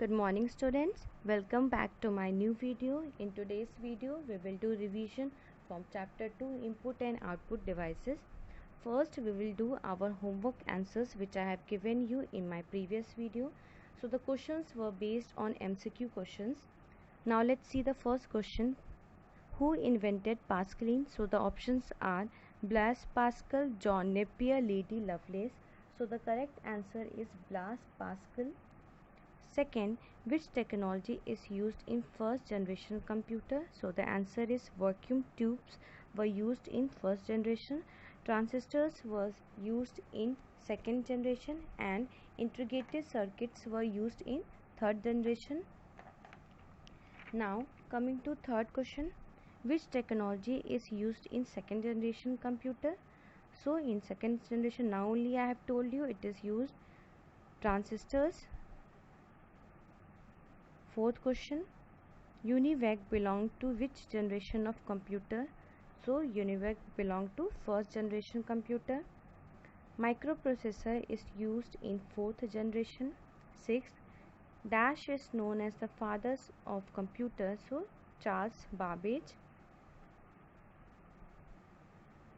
Good morning students, welcome back to my new video. In today's video we will do revision from chapter 2 input and output devices. First we will do our homework answers which I have given you in my previous video. So the questions were based on MCQ questions. Now let's see the first question. Who invented Pascaline? So the options are Blaise Pascal, John Napier, Lady Lovelace. So the correct answer is Blaise Pascal. Second, which technology is used in first generation computer? So the answer is vacuum tubes were used in first generation, transistors was used in second generation, and integrated circuits were used in third generation. Now coming to third question, which technology is used in second generation computer? So in second generation, now only I have told you it is used transistors. Fourth question, UNIVAC belonged to which generation of computer? So UNIVAC belonged to first generation computer. Microprocessor is used in fourth generation. Sixth, Dash is known as the father of computer. So Charles Babbage.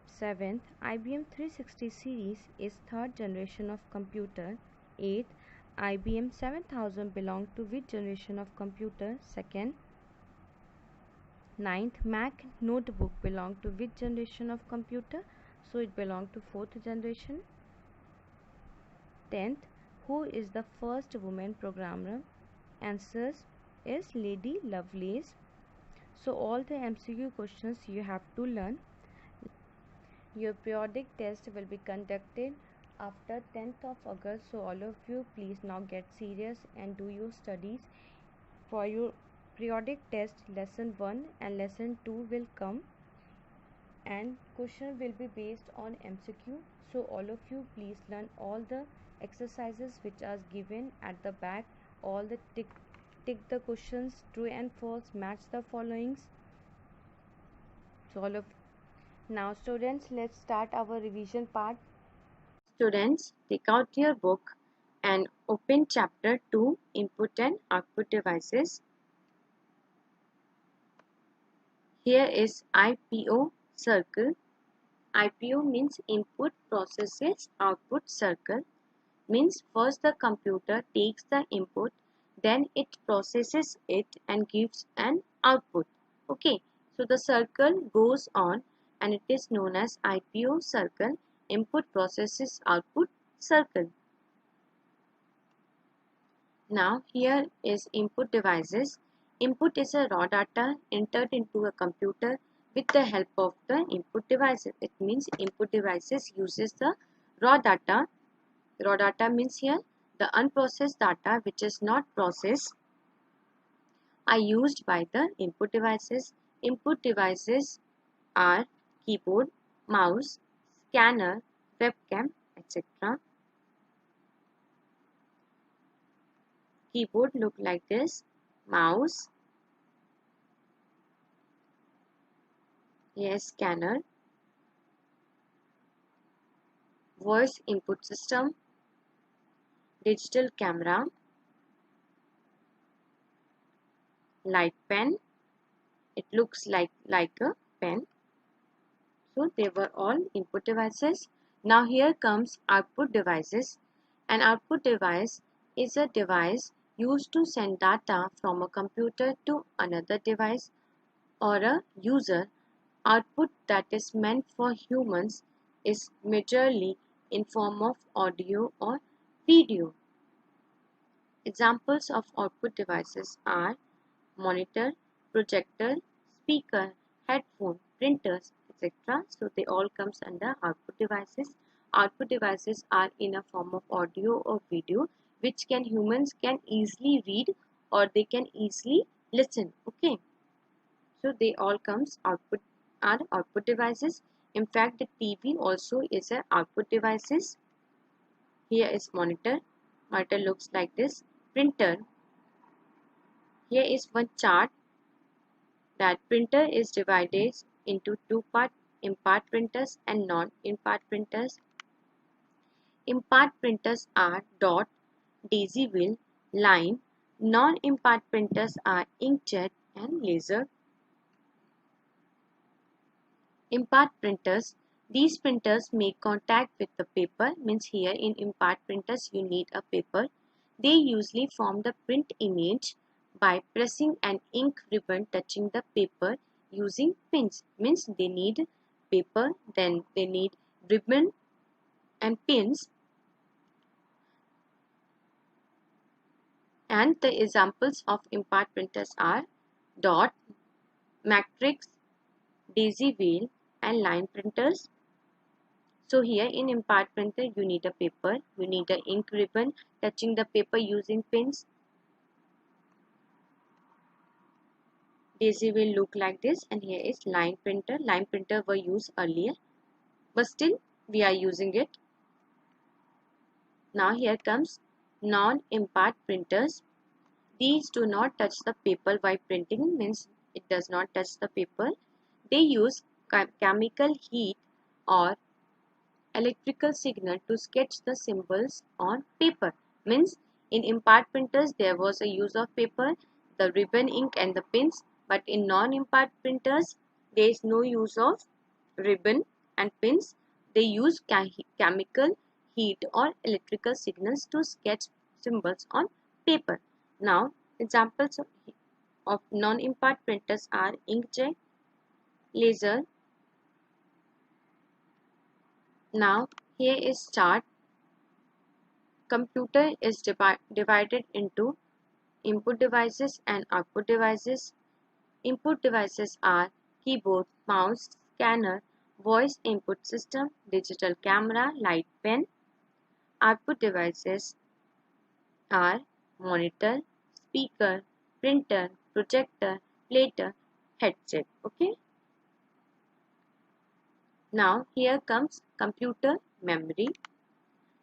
Seventh, IBM 360 series is third generation of computer. Eighth, IBM 7000 belonged to which generation of computer? Second. Ninth, Mac notebook belonged to which generation of computer? So it belonged to fourth generation. 10th, who is the first woman programmer? Answers is Lady Lovelace. So all the MCQ questions you have to learn. Your periodic test will be conducted after 10th of August. So all of you please now get serious and do your studies. For your periodic test, lesson 1 and lesson 2 will come and question will be based on MCQ. So all of you please learn all the exercises which are given at the back. All the tick the questions, true and false, match the followings. So all of now students, let's start our revision part. Students, take out your book and open chapter 2 input and output devices. Here is IPO circle. IPO means input processes output circle. Means first the computer takes the input, then it processes it and gives an output. Okay, so the circle goes on and it is known as IPO circle, input processes output circle. Now here is input devices. Input is a raw data entered into a computer with the help of the input devices. It means input devices uses the raw data. Raw data means here the unprocessed data which is not processed are used by the input devices. Input devices are keyboard, mouse, scanner, webcam, etc. Keyboard look like this, mouse, here scanner, voice input system, digital camera, light pen, it looks like a pen. So they were all input devices. Now here comes output devices. An output device is a device used to send data from a computer to another device or a user. Output that is meant for humans is majorly in form of audio or video. Examples of output devices are monitor, projector, speaker, headphone, printers, etc. So they all comes under output devices. Output devices are in a form of audio or video which humans can easily read or they can easily listen. Okay, so they all comes output devices. In fact, the TV also is an output devices. Here is monitor. Monitor looks like this. Printer. Here is one chart that printer is divided into two parts, in-part printers and non-in-part printers. In-part printers are dot, daisy wheel, line, Non-impact printers are inkjet and laser. Impact printers. These printers make contact with the paper, means here in impact printers you need a paper. They usually form the print image by pressing an ink ribbon touching the paper using pins, means they need paper, then they need ribbon and pins. And the examples of impact printers are dot, matrix, daisy wheel and line printers. So here in impact printer you need a paper, you need an ink ribbon touching the paper using pins. Daisy will look like this, and here is line printer. Line printer were used earlier, but still we are using it. Now here comes non-impact printers. These do not touch the paper while printing, means it does not touch the paper. They use chemical heat or electrical signal to sketch the symbols on paper, means in impact printers there was a use of paper, the ribbon, ink and the pins, but in non-impact printers there is no use of ribbon and pins. They use chemical heat or electrical signals to sketch symbols on paper. Now examples of non-impact printers are inkjet, laser. Now here is chart. Computer is divided into input devices and output devices. Input devices are keyboard, mouse, scanner, voice input system, digital camera, light pen. Output devices are monitor, speaker, printer, projector, plater, headset. Okay. Now here comes computer memory.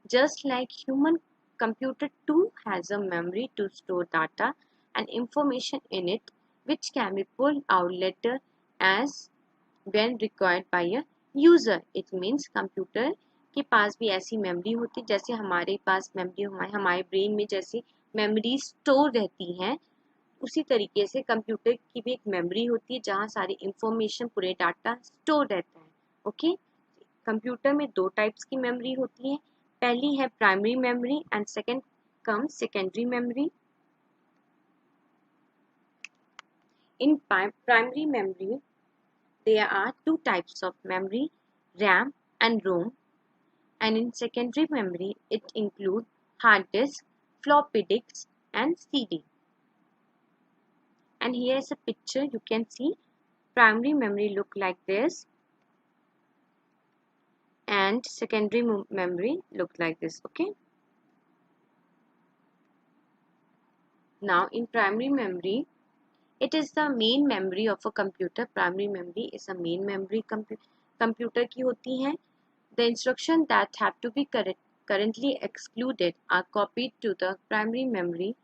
Just like human, computer too has a memory to store data and information in it, which can be pulled out later as when required by a user. It means computer के पास भी ऐसी memory होती है जैसे हमारे पास memory हमारे brain में जैसे मेमोरी स्टोर रहती हैं, उसी तरीके से कंप्यूटर की भी एक मेमोरी होती है जहाँ सारी इंफॉर्मेशन, पूरे डाटा स्टोर रहता है. ओके. कंप्यूटर में दो टाइप्स की मेमोरी होती है. पहली है primary memory and second comes secondary memory. In primary memory there are two types of memory, RAM and ROM, and in secondary memory it includes hard disk, floppy disks and CD. And here is a picture. You can see primary memory look like this and secondary memory look like this. Okay. Now in primary memory, it is the main memory of a computer. Primary memory is a main memory computer की होती है. The instructions that have to be currently excluded are copied to the primary memory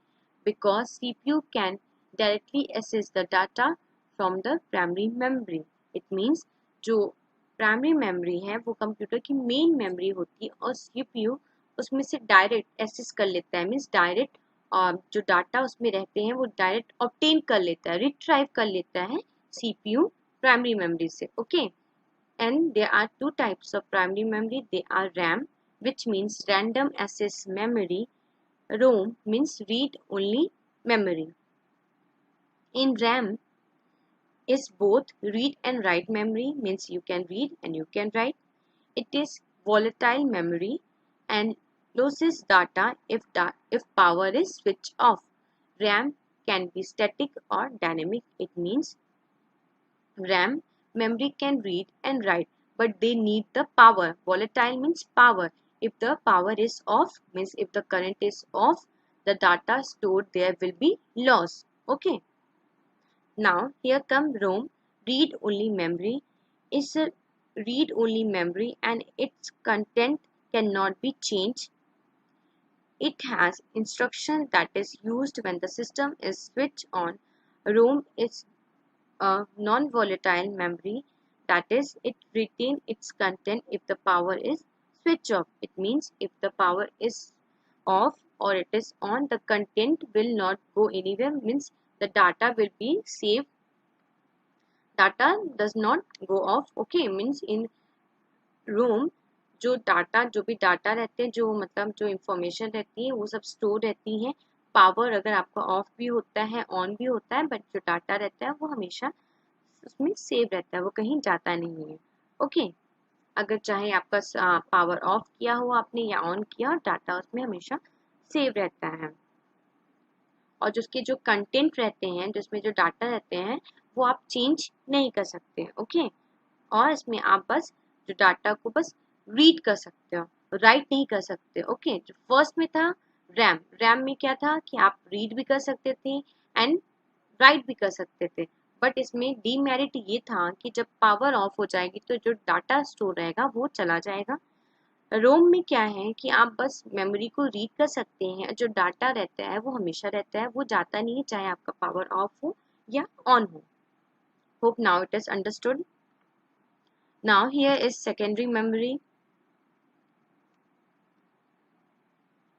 because CPU can directly access the data from the primary memory. It means जो primary memory है वो computer की main memory होती है और CPU उसमें से direct access कर लेता है, means direct जो डाटा उसमें रहते हैं वो डायरेक्ट ऑब्टेन कर लेता है, रिट्राइव कर लेता है CPU प्राइमरी मेमोरी से. Okay. And there are two types of primary memory. They are RAM, which means random access memory. ROM means read only memory. In RAM is both read and write memory, means you can read and you can write. It is volatile memory and loses data if power is switched off. RAM can be static or dynamic. It means RAM memory can read and write, but they need the power. Volatile means power. If the power is off, means if the current is off, the data stored there will be lost. Okay. Now here come ROM, read only memory. Is a read only memory and its content cannot be changed. It has instruction that is used when the system is switched on. ROM is a non-volatile memory, that is, it retains its content if the power is switched off. It means if the power is off or it is on, the content will not go anywhere, means the data will be saved, data does not go off. Okay, means in room जो भी data रहते हैं, जो मतलब जो information रहती है वो सब स्टोर रहती है। पावर अगर आपका ऑफ भी होता है ऑन भी होता है, बट जो डाटा रहता है वो हमेशा उसमें सेव रहता है, वो कहीं जाता नहीं है। ओके, अगर चाहे आपका पावर ऑफ किया हो आपने या ऑन किया, डाटा उसमें हमेशा सेव रहता है। और जिसके जो कंटेंट रहते हैं, जिसमें जो डाटा रहते हैं, वो आप चेंज नहीं कर सकते। ओके, और इसमें आप बस जो डाटा को बस रीड कर सकते हो, राइट नहीं कर सकते। ओके, जो फर्स्ट में था रैम, रैम में क्या था कि आप रीड भी कर सकते थे एंड राइट भी कर सकते थे, बट इसमें डीमेरिट ये था कि जब पावर ऑफ हो जाएगी तो जो डाटा स्टोर रहेगा वो चला जाएगा। रोम में क्या है कि आप बस मेमोरी को रीड कर सकते हैं, जो डाटा रहता है वो हमेशा रहता है, वो जाता नहीं है, चाहे आपका पावर ऑफ हो या ऑन हो। Hope now it is understood. Now here is secondary memory.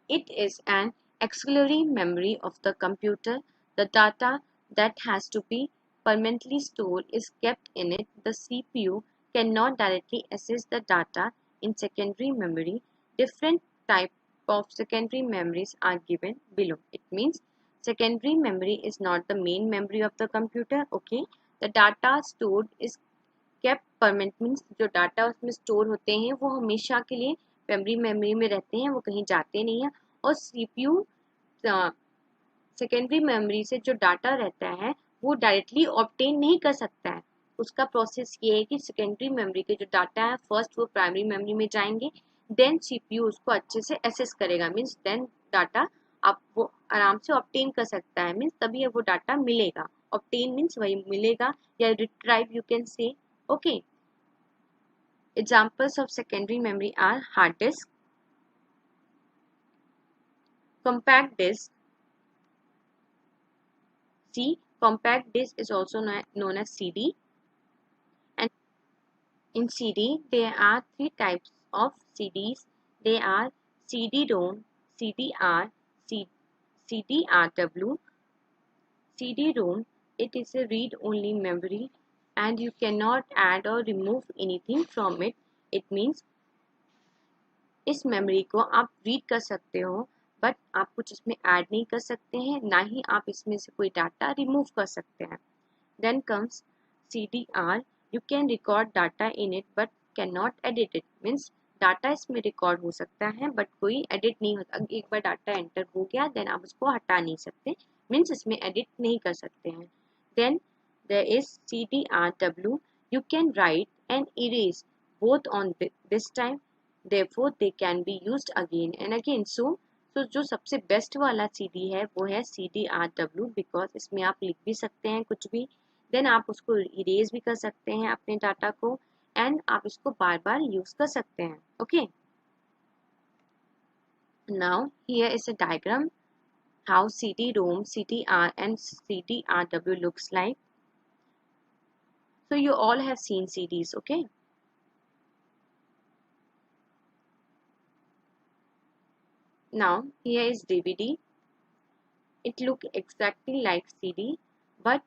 It is an auxiliary memory of the computer. The data that has to be permanently stored is kept in it. The CPU cannot directly access the data in secondary memory. Different types of secondary memories are given below. It means secondary memory is not the main memory of the computer. Okay, the data stored is kept permanent, means जो data उसमें store होते हैं वो हमेशा के लिए memory में रहते हैं, वो कहीं जाते नहीं हैं। और सीपीयू सेकेंडरी मेमोरी से जो डाटा रहता है वो डायरेक्टली ऑब्टेन नहीं कर सकता है। उसका प्रोसेस ये है कि सेकेंडरी मेमोरी के जो डाटा है फर्स्ट वो प्राइमरी मेमोरी में जाएंगे, देन सीपीयू उसको अच्छे से एसेस करेगा, मीन्स देन डाटा आप वो आराम से ऑब्टेन कर सकता है, मीन्स तभी वो डाटा मिलेगा। ऑब्टेन मीन्स वही मिलेगा, या retrieve you can say. Okay, examples of secondary memory are hard disk, compact disk. See, compact disk is also known as CD. And in CD, there are three types of CDs. They are CD-ROM, CDR, CD-RW. CD-ROM, it is a read-only memory and you cannot add or remove anything from it. It means इस memory को आप read कर सकते हो, but आप कुछ इसमें add नहीं कर सकते हैं, ना ही आप इसमें से कोई डाटा रिमूव कर सकते हैं। Then comes CDR, you can record data in it but can not edit it, means data इसमें रिकॉर्ड हो सकता है बट कोई एडिट नहीं होता। एक बार डाटा एंटर हो गया देन आप उसको हटा नहीं सकते, मीन्स इसमें एडिट नहीं कर सकते हैं। Then there is CDRW, you can write and erase both on this time, therefore they can be used again and again. So जो सबसे बेस्ट वाला CD है वो है CDRW, बिकॉज इसमें आप लिख भी सकते हैं कुछ भी, देन आप उसको इरेज भी कर सकते हैं अपने डाटा को, एंड आप इसको बार बार यूज कर सकते हैं। Okay, now here is a diagram how CD-ROM, CDR and CDRW looks like. So you all have seen CDs, okay? Now here is DVD. It looks exactly like CD but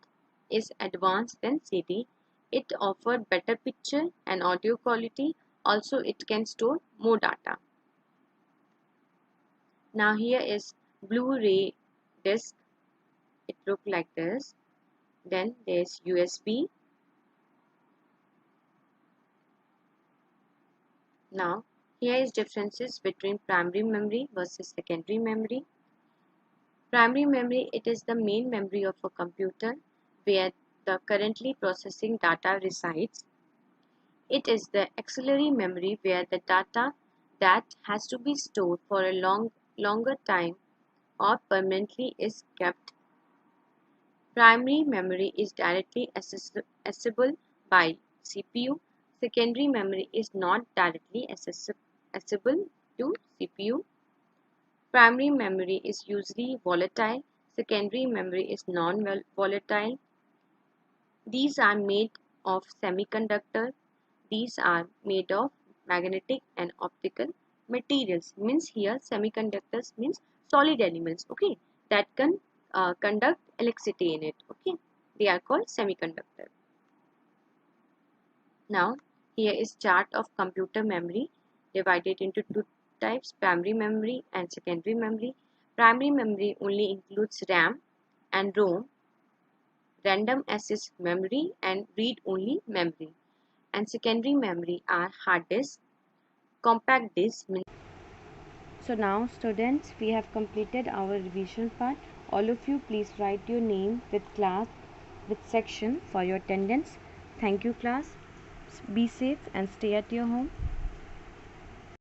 is advanced than CD. It offers better picture and audio quality. Also it can store more data. Now here is Blu-ray disc. It looks like this. Then there's USB. Now here is differences between primary memory versus secondary memory. Primary memory, it is the main memory of a computer where the currently processing data resides. It is the auxiliary memory where the data that has to be stored for a longer time or permanently is kept. Primary memory is directly accessible by CPU. Secondary memory is not directly accessible to CPU. Primary memory is usually volatile. Secondary memory is non-volatile. These are made of semiconductor. These are made of magnetic and optical materials, means here semiconductors means solid elements, okay, that can conduct electricity in it, okay, they are called semiconductor. Now here is chart of computer memory divided into two types, primary memory and secondary memory. Primary memory only includes RAM and ROM, random access memory and read-only memory. And secondary memory are hard disk, compact disk. So now students, we have completed our revision part. All of you please write your name with class, with section for your attendance. Thank you class. Be safe and stay at your home.